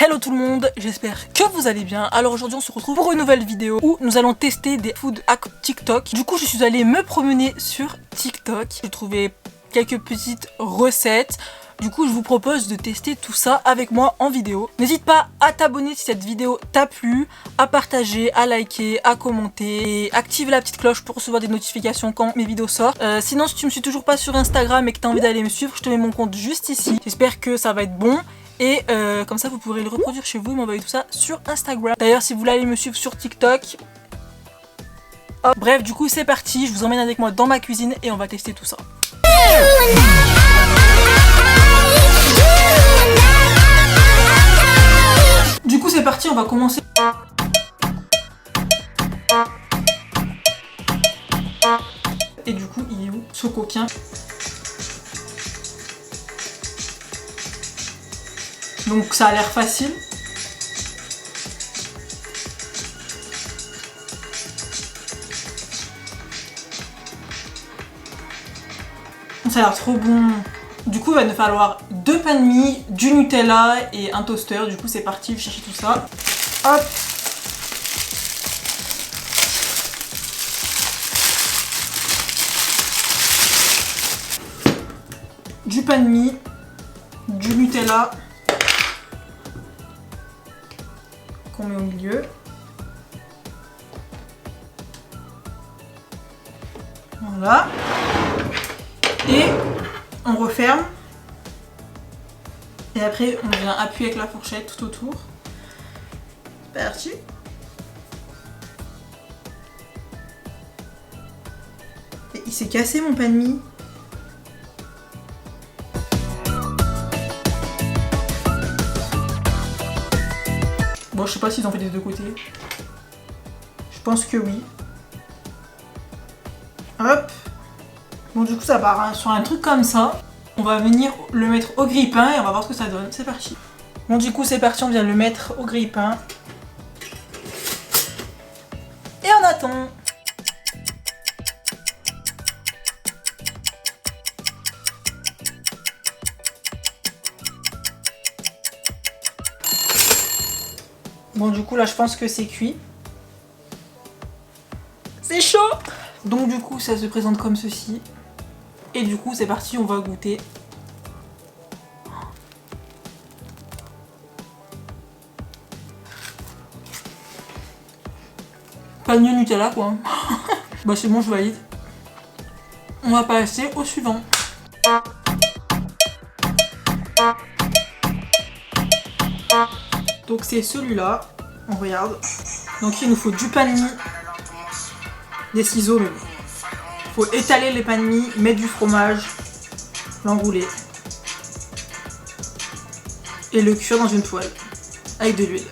Hello tout le monde, j'espère que vous allez bien. Alors aujourd'hui on se retrouve pour une nouvelle vidéo où nous allons tester des food hacks TikTok. Du coup je suis allée me promener sur TikTok. J'ai trouvé quelques petites recettes. Du coup je vous propose de tester tout ça avec moi en vidéo. N'hésite pas à t'abonner si cette vidéo t'a plu, à partager, à liker, à commenter et active la petite cloche pour recevoir des notifications quand mes vidéos sortent. Sinon si tu me suis toujours pas sur Instagram et que t'as envie d'aller me suivre, je te mets mon compte juste ici. J'espère que ça va être bon. Et comme ça vous pourrez le reproduire chez vous et m'envoyer tout ça sur Instagram. D'ailleurs si vous voulez aller me suivre sur TikTok, hop. Bref du coup c'est parti, je vous emmène avec moi dans ma cuisine et on va tester tout ça. Du coup c'est parti, on va commencer. Et du coup il est où ce coquin? Donc ça a l'air facile. Ça a l'air trop bon. Du coup il va nous falloir 2 pains de mie, du Nutella et un toaster. Du coup c'est parti, je cherche tout ça. Hop. Du pain de mie, du Nutella qu'on met au milieu. Voilà. Et on referme. Et après on vient appuyer avec la fourchette tout autour. Parti. Et il s'est cassé mon pain de mie. Bon, je sais pas s'ils ont fait des deux côtés. Je pense que oui. Hop. Bon, du coup, ça part sur un truc comme ça. On va venir le mettre au grille-pain et on va voir ce que ça donne. C'est parti. Bon, du coup, c'est parti. On vient le mettre au grille-pain. Et on attend. Bon du coup là je pense que c'est cuit. C'est chaud. Donc du coup ça se présente comme ceci. Et du coup c'est parti, on va goûter. Pas de Nutella quoi. Bah c'est bon, je valide. On va passer au suivant. Donc c'est celui-là, on regarde. Donc il nous faut du pain de mie, des ciseaux mais bon. Faut étaler les pains de mie, mettre du fromage, l'enrouler et le cuire dans une poêle avec de l'huile.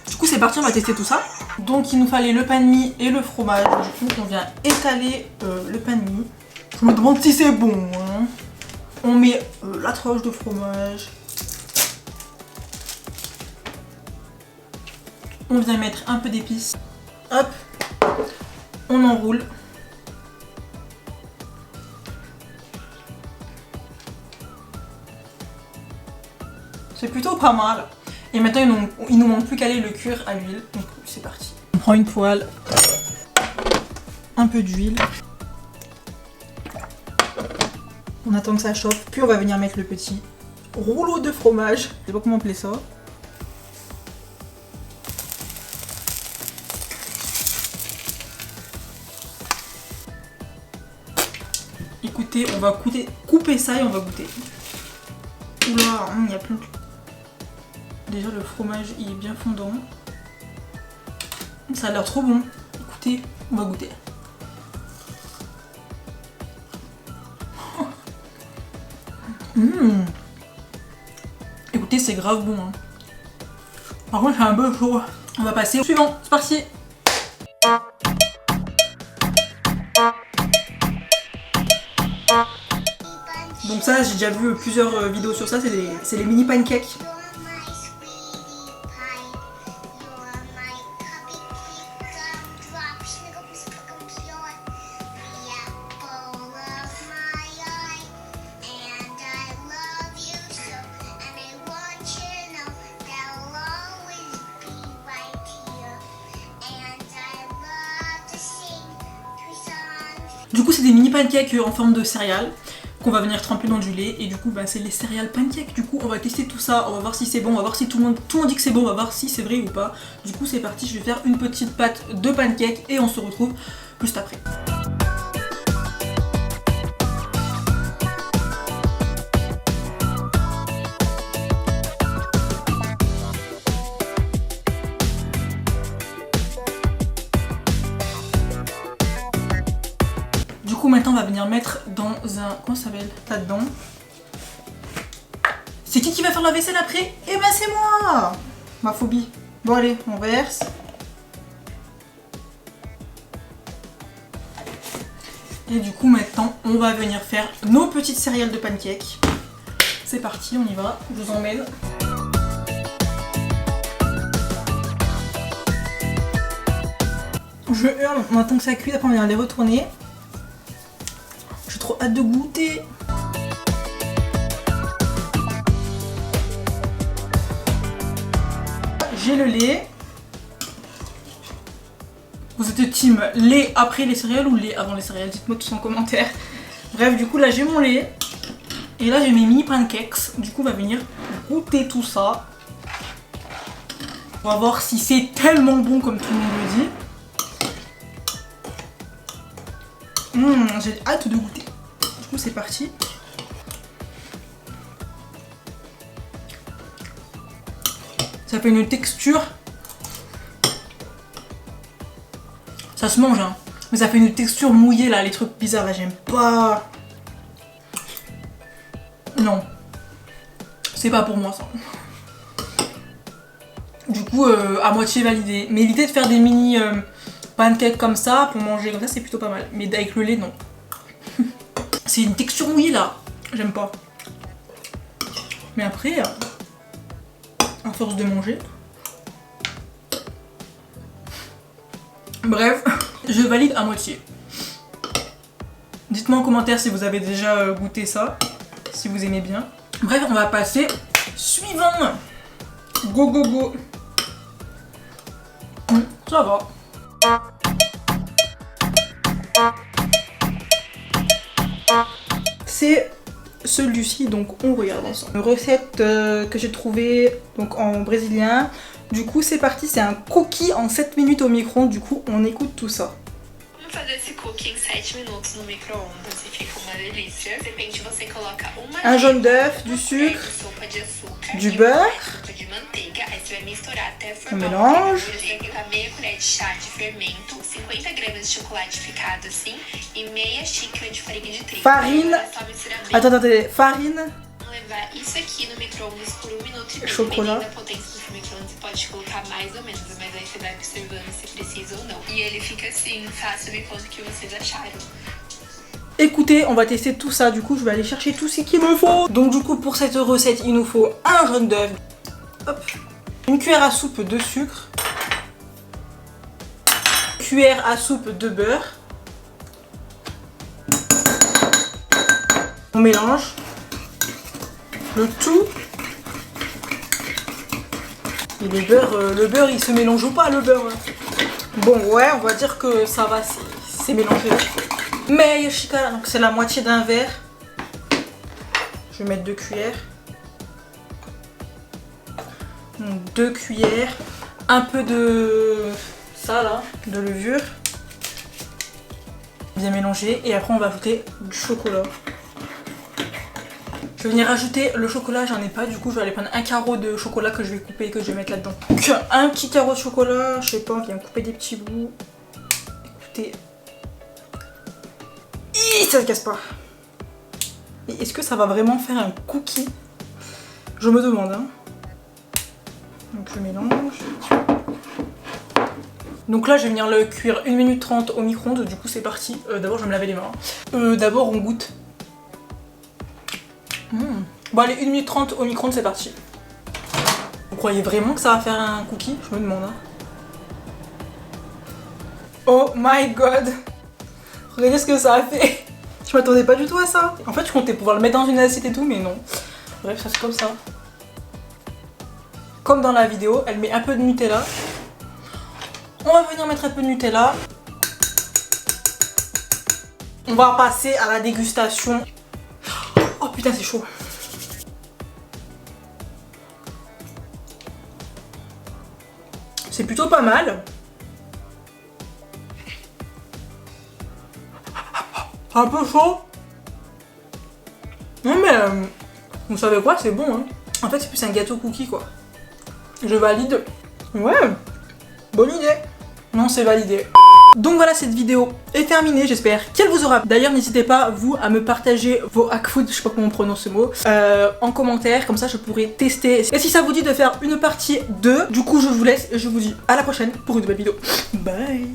Du coup c'est parti, on va tester tout ça. Donc il nous fallait le pain de mie et le fromage. Du coup on vient étaler le pain de mie. Je me demande si c'est bon. Hein. On met la tranche de fromage. On vient mettre un peu d'épices. Hop. On enroule. C'est plutôt pas mal. Et maintenant il nous manque plus qu'à aller le cuire à l'huile. Donc c'est parti. On prend une poêle. Un peu d'huile. On attend que ça chauffe. Puis on va venir mettre le petit rouleau de fromage. Je sais pas comment appeler ça. Écoutez, on va couper ça et on va goûter. Oula, il y a plein de... Déjà le fromage il est bien fondant. Ça a l'air trop bon. Écoutez, on va goûter. Écoutez, c'est grave bon. Hein. Par contre, c'est un peu chaud. On va passer au suivant. C'est parti. Donc ça, j'ai déjà vu plusieurs vidéos sur ça. C'est les mini pancakes. And I love you so, and I want you coup c'est des mini pancakes en forme de céréales qu'on va venir tremper dans du lait et du coup bah, c'est les céréales pancakes. Du coup on va tester tout ça, on va voir si c'est bon, on va voir si tout le monde dit que c'est bon, on va voir si c'est vrai ou pas. Du coup c'est parti, je vais faire une petite pâte de pancakes et on se retrouve juste après. Du coup maintenant on va venir mettre dans un... comment ça s'appelle? Là-dedans. C'est qui va faire la vaisselle après? Eh ben c'est moi! Ma phobie. Bon allez, on verse. Et du coup maintenant on va venir faire nos petites céréales de pancakes. C'est parti, on y va, je vous emmène. Je hurle, on attend que ça cuise, après on vient les retourner. J'ai trop hâte de goûter. J'ai le lait. Vous êtes team lait après les céréales ou lait avant les céréales? Dites-moi tous en commentaire. Bref, du coup là j'ai mon lait. Et là j'ai mes mini pancakes. Du coup on va venir goûter tout ça. On va voir si c'est tellement bon comme tout le monde le dit. J'ai hâte de goûter. Du coup c'est parti. Ça fait une texture. Ça se mange hein. Mais ça fait une texture mouillée là, les trucs bizarres là, j'aime pas. Non. C'est pas pour moi ça. Du coup à moitié validé. Mais l'idée de faire des mini pancakes comme ça, pour manger comme ça, c'est plutôt pas mal. Mais avec le lait, non. C'est une texture mouillée là. J'aime pas. Mais après, à force de manger. Bref, je valide à moitié. Dites-moi en commentaire si vous avez déjà goûté ça. Si vous aimez bien. Bref, on va passer suivant. Go go go. Ça va. C'est celui-ci, donc on regarde ensemble. Une recette que j'ai trouvée donc en brésilien. Du coup c'est parti, c'est un cookie en 7 minutes au micro-ondes. Du coup on écoute tout ça. Vamos fazer esse cookie em 7 minutos no micro-ondas e fica uma delícia. De repente você coloca un jaune d'œuf, du sucre, du beurre. de manteiga, aí você vai misturar até On formar mélange. meia colher de chá de fermento, 50 gramas de chocolate picado assim e meia xícara de farinha de trigo. Farine. É só misturar bem. Attends, farine. Levar isso aqui no micro-ondas por 1 minuto e meio. Chocolat. Dependendo da potência do seu micro-ondas, você pode colocar mais ou menos, mas aí você vai observando se precisa ou não. E ele fica assim, faça-me quanto que vocês acharam. Écoutez, on va tester tout ça, du coup je vais aller chercher tout ce qu'il me faut. Donc du coup pour cette recette il nous faut un jaune d'œuf, une cuillère à soupe de sucre, une cuillère à soupe de beurre. On mélange le tout. Et le beurre il se mélange ou pas le beurre? Bon ouais, on va dire que ça va, c'est mélangé. Mais chica, donc c'est la moitié d'un verre. Je vais mettre 2 cuillères. Donc 2 cuillères. Un peu de ça là, de levure. Bien mélanger. Et après on va ajouter du chocolat. Je vais venir ajouter le chocolat, j'en ai pas. Du coup je vais aller prendre un carreau de chocolat que je vais couper et que je vais mettre là-dedans. Donc un petit carreau de chocolat, je sais pas, on vient couper des petits bouts. Écoutez. Ça ne casse pas. Et est-ce que ça va vraiment faire un cookie? Je me demande. Hein. Donc je mélange. Donc là je vais venir le cuire 1 minute 30 au micro-ondes. Du coup c'est parti. D'abord je vais me laver les mains. D'abord on goûte. Bon allez, 1 minute 30 au micro-ondes, c'est parti. Vous croyez vraiment que ça va faire un cookie? Je me demande. Hein. Oh my god. Regardez ce que ça a fait. Je m'attendais pas du tout à ça. En fait je comptais pouvoir le mettre dans une assiette et tout, mais non. Bref, ça c'est comme ça. Comme dans la vidéo, elle met un peu de Nutella. On va venir mettre un peu de Nutella. On va passer à la dégustation. Oh putain, c'est chaud. C'est plutôt pas mal. Un peu chaud. Non mais vous savez quoi, c'est bon hein. En fait c'est plus un gâteau cookie quoi. Je valide. Ouais, bonne idée. Non, c'est validé. Donc voilà, cette vidéo est terminée, j'espère qu'elle vous aura. D'ailleurs, n'hésitez pas, vous, à me partager vos hack food, je sais pas comment on prononce ce mot, en commentaire, comme ça je pourrai tester. Et si ça vous dit de faire une partie 2, du coup je vous laisse et je vous dis à la prochaine pour une nouvelle vidéo. Bye.